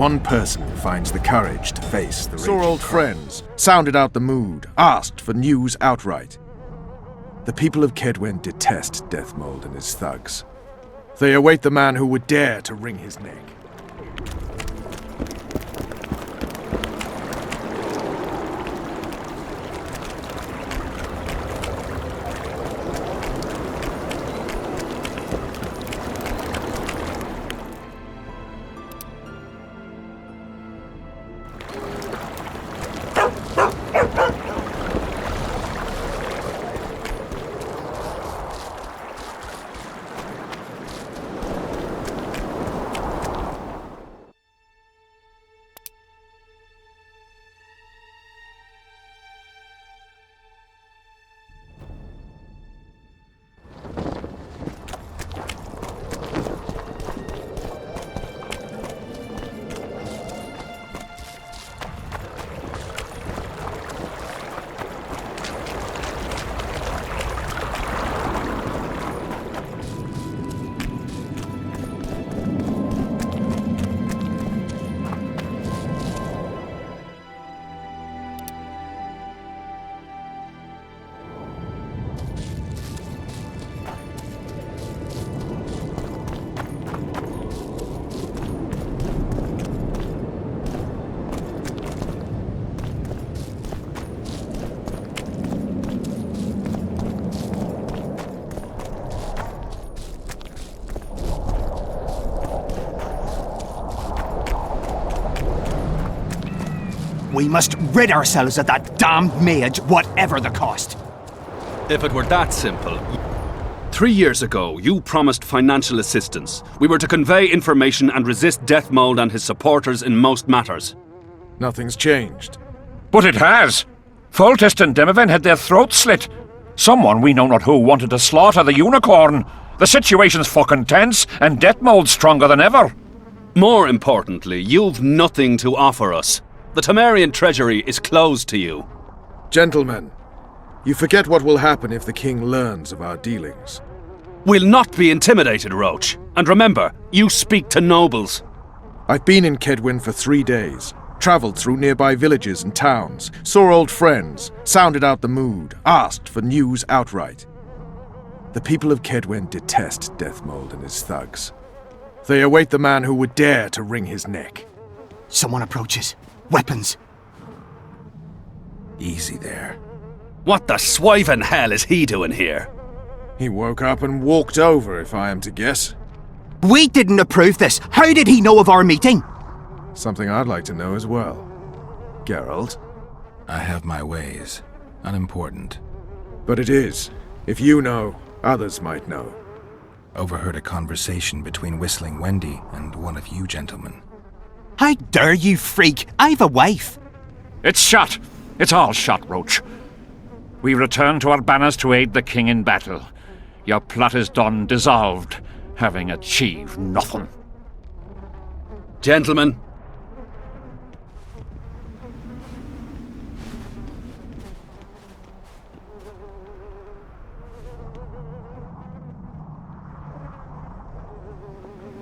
one person finds the courage to face the saw old friends, sounded out the mood, asked for news outright. The people of Kedwen detest Deathmold and his thugs. They await the man who would dare to wring his neck. We must rid ourselves of that damned mage, whatever the cost. If it were that simple. 3 years ago, you promised financial assistance. We were to convey information and resist Deathmold and his supporters in most matters. Nothing's changed. But it has. Foltest and Demivan had their throats slit. Someone, we know not who, wanted to slaughter the unicorn. The situation's fucking tense, and Deathmold's stronger than ever. More importantly, you've nothing to offer us. The Temerian treasury is closed to you. Gentlemen, you forget what will happen if the king learns of our dealings. We'll not be intimidated, Roche. And remember, you speak to nobles. I've been in Kedwen for 3 days, travelled through nearby villages and towns, saw old friends, sounded out the mood, asked for news outright. The people of Kedwen detest Deathmold and his thugs. They await the man who would dare to wring his neck. Someone approaches. Weapons. Easy there. What the swiven hell is he doing here? He woke up and walked over, if I am to guess. We didn't approve this. How did he know of our meeting? Something I'd like to know as well. Geralt? I have my ways. Unimportant. But it is. If you know, others might know. Overheard a conversation between Whistling Wendy and one of you gentlemen. How dare you, freak? I've a wife. It's shot. It's all shot, Roche. We return to our banners to aid the king in battle. Your plot is done, dissolved, having achieved nothing. Gentlemen.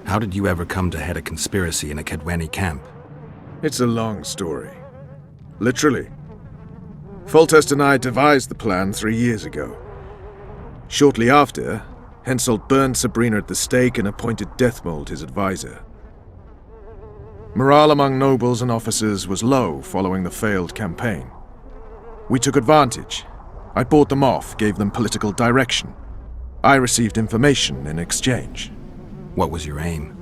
How did you ever come to head a conspiracy in a Kedweni camp? It's a long story. Literally. Foltest and I devised the plan 3 years ago. Shortly after, Henselt burned Sabrina at the stake and appointed Deathmold his advisor. Morale among nobles and officers was low following the failed campaign. We took advantage. I bought them off, gave them political direction. I received information in exchange. What was your aim?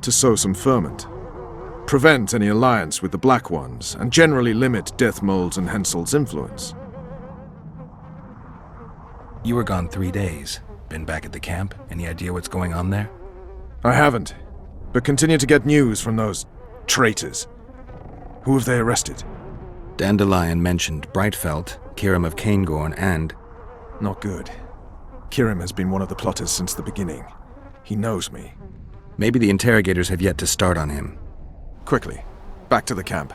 To sow some ferment. Prevent any alliance with the Black Ones, and generally limit Deathmold's and Henselt's influence. You were gone 3 days. Been back at the camp? Any idea what's going on there? I haven't, but continue to get news from those traitors. Who have they arrested? Dandelion mentioned Brightfelt, Kirim of Caingorn, and... Not good. Kirim has been one of the plotters since the beginning. He knows me. Maybe the interrogators have yet to start on him. Quickly, back to the camp.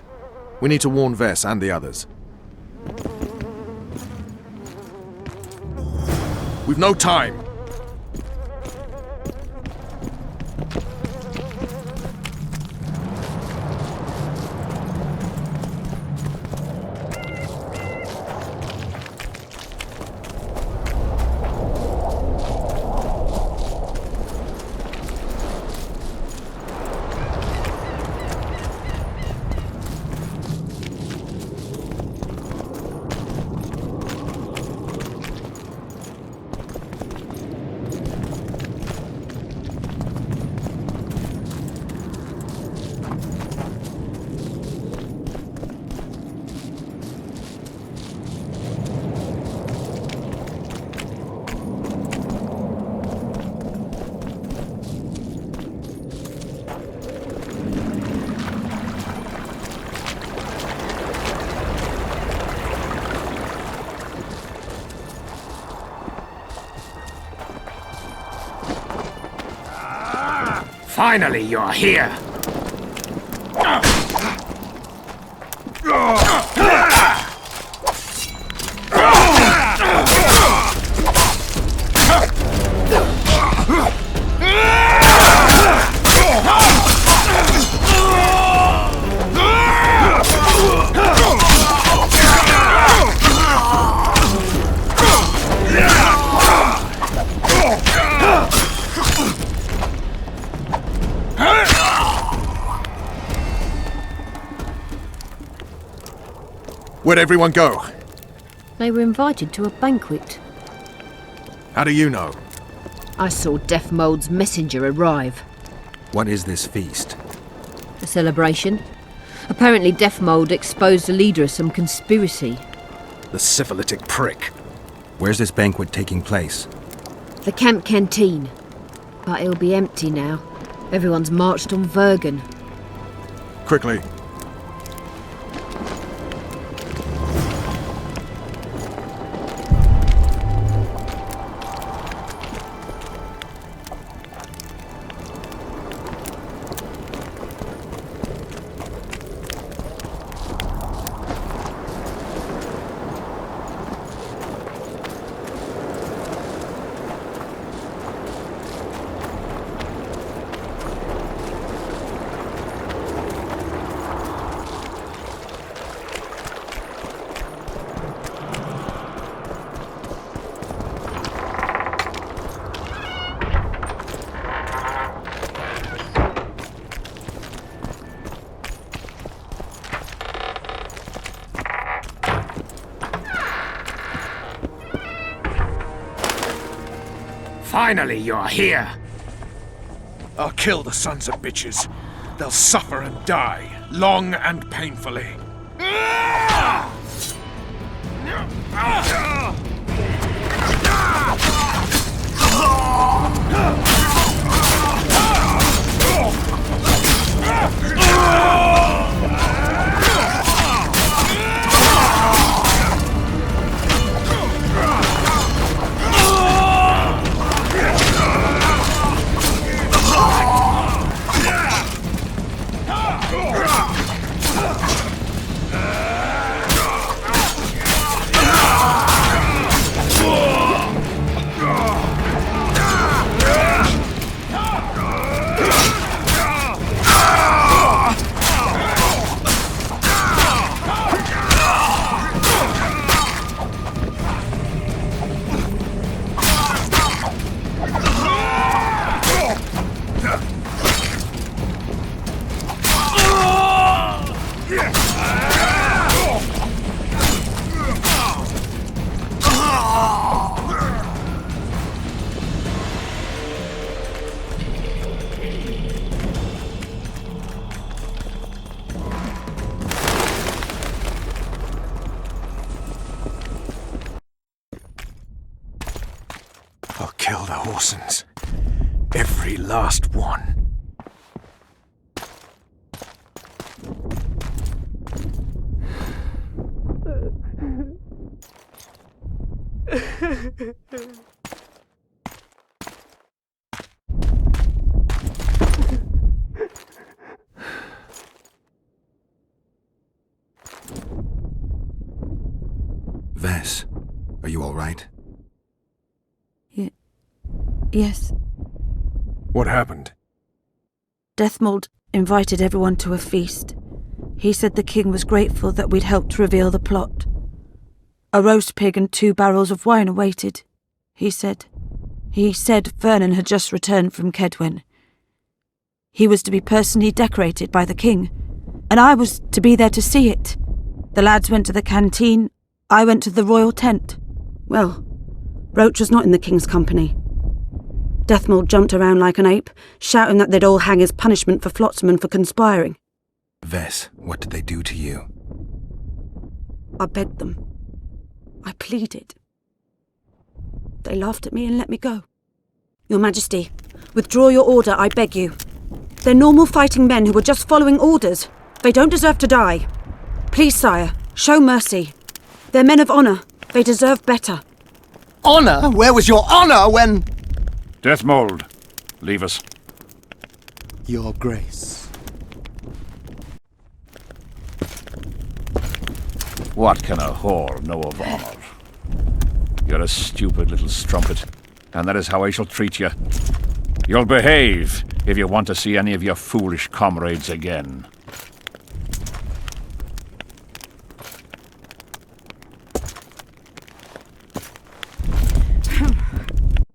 We need to warn Vess and the others. We've no time! Finally, you're here! Where'd everyone go? They were invited to a banquet. How do you know? I saw Death Mold's messenger arrive. What is this feast? A celebration. Apparently Death Mold exposed the leader of some conspiracy. The syphilitic prick. Where's this banquet taking place? The camp canteen. But it'll be empty now. Everyone's marched on Vergen. Quickly. Finally, you're here! I'll kill the sons of bitches. They'll suffer and die, long and painfully. I'll kill the Horsens. Every last one. Vess, are you all right? Yes. What happened? Deathmold invited everyone to a feast. He said the king was grateful that we'd helped reveal the plot. A roast pig and 2 barrels of wine awaited, he said. He said Vernon had just returned from Kedwen. He was to be personally decorated by the king, and I was to be there to see it. The lads went to the canteen, I went to the royal tent. Well, Roche was not in the king's company. Deathmold jumped around like an ape, shouting that they'd all hang his punishment for Flotsam for conspiring. Vess, what did they do to you? I begged them. I pleaded. They laughed at me and let me go. Your Majesty, withdraw your order, I beg you. They're normal fighting men who were just following orders. They don't deserve to die. Please, sire, show mercy. They're men of honour. They deserve better. Honour? Where was your honour when... Deathmold, leave us. Your Grace. What can a whore know of honor? You're a stupid little strumpet, and that is how I shall treat you. You'll behave if you want to see any of your foolish comrades again.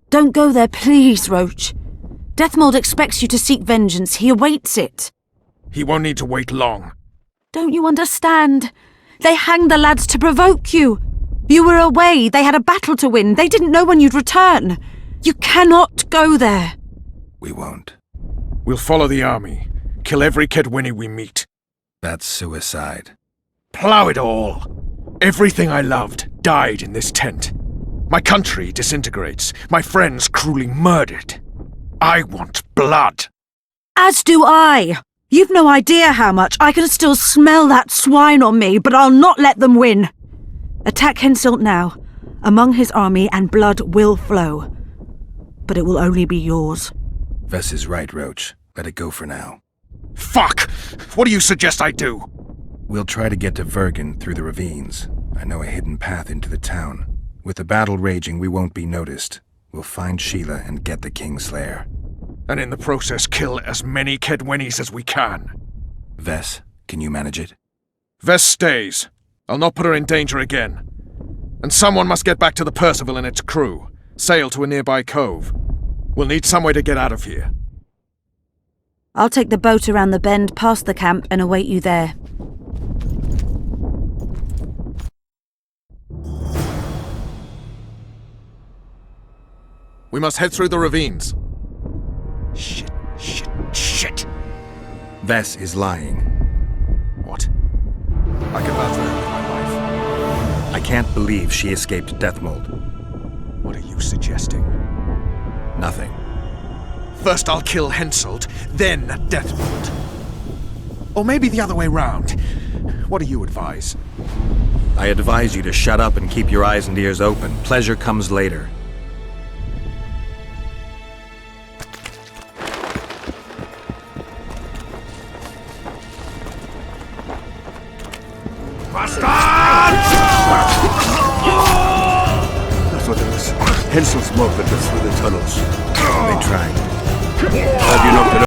Don't go there, please, Roche. Deathmold expects you to seek vengeance. He awaits it. He won't need to wait long. Don't you understand? They hanged the lads to provoke you. You were away. They had a battle to win. They didn't know when you'd return. You cannot go there. We won't. We'll follow the army. Kill every Kedwenny we meet. That's suicide. Plough it all. Everything I loved died in this tent. My country disintegrates. My friends cruelly murdered. I want blood. As do I. You've no idea how much. I can still smell that swine on me, but I'll not let them win. Attack Henselt now, among his army, and blood will flow. But it will only be yours. Vess is right, Roche. Let it go for now. Fuck! What do you suggest I do? We'll try to get to Vergen through the ravines. I know a hidden path into the town. With the battle raging, we won't be noticed. We'll find Sheila and get the Kingslayer. And in the process kill as many Kedwennies as we can. Vess, can you manage it? Vess stays. I'll not put her in danger again. And someone must get back to the Percival and its crew. Sail to a nearby cove. We'll need some way to get out of here. I'll take the boat around the bend past the camp and await you there. We must head through the ravines. Shit. Vess is lying. What? I can vouch for her with my life. I can't believe she escaped Deathmold. What are you suggesting? Nothing. First I'll kill Henselt, then Deathmold. Or maybe the other way round. What do you advise? I advise you to shut up and keep your eyes and ears open. Pleasure comes later. That's what it was. Hensel's movement us through the tunnels. They tried. Have you knocked it